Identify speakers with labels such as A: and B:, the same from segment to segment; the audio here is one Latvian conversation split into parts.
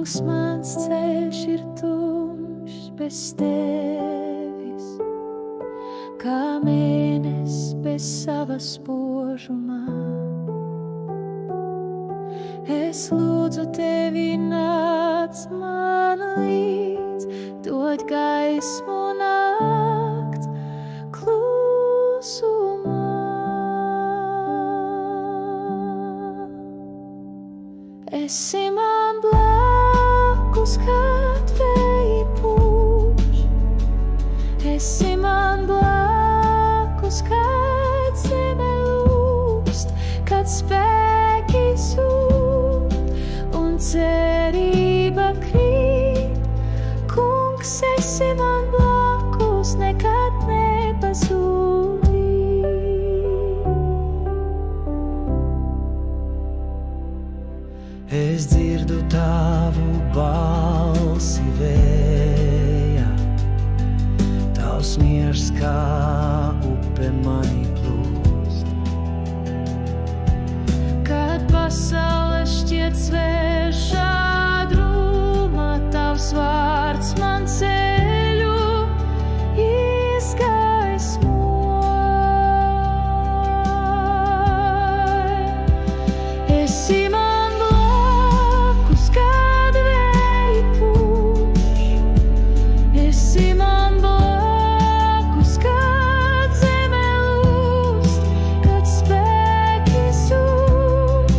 A: Kungs, mans ceļš ir tumšs bez tevis, kā mēnesis bez sava spožumā. Es lūdzu tevi, nāc man līdz, dod gaismu nakts klusumā. Esi man blakus, kad vēji pūš, esi man blakus, kad zeme lūst, kad spēki zūd un cerība krīt. Kungs, esi man blakus, nekad nepazūdi.
B: Es dzirdu tavu balsi vējā, tavs miers kā upe manī plūst.
A: Kad pasaule šķiet svešā drūma, tavs vārds man ceļu izgaismo. Esi man blakus, kad vēji pūš, esi man blakus, kad zeme lūst, kad spēki zūd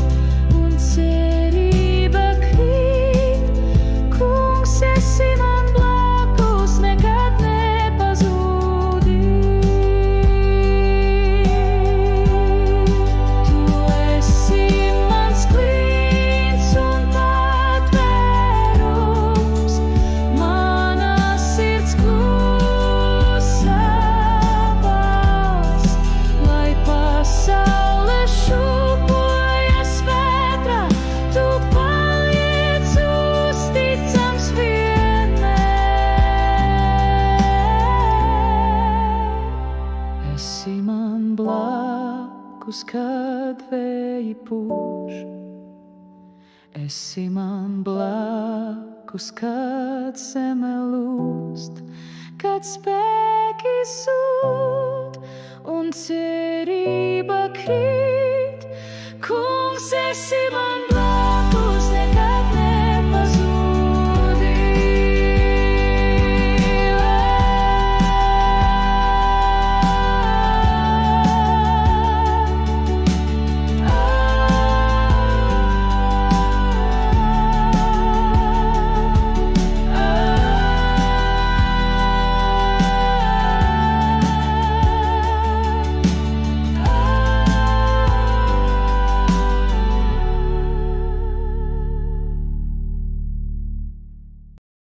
A: un cerība krīt. Kungs, esi man blakus, nekad nepazūdi. Tu esi mans klīns un patvērums, mana sirds klusa balss, lai pasaule šūpojas vētrā, tu paliec uzticams vienmēr. Esi man blakus, kad vēji pūš, esi man blakus, kad zeme lūst, kad spēki zūd un cerība krīt. Kungs, esi man blakus.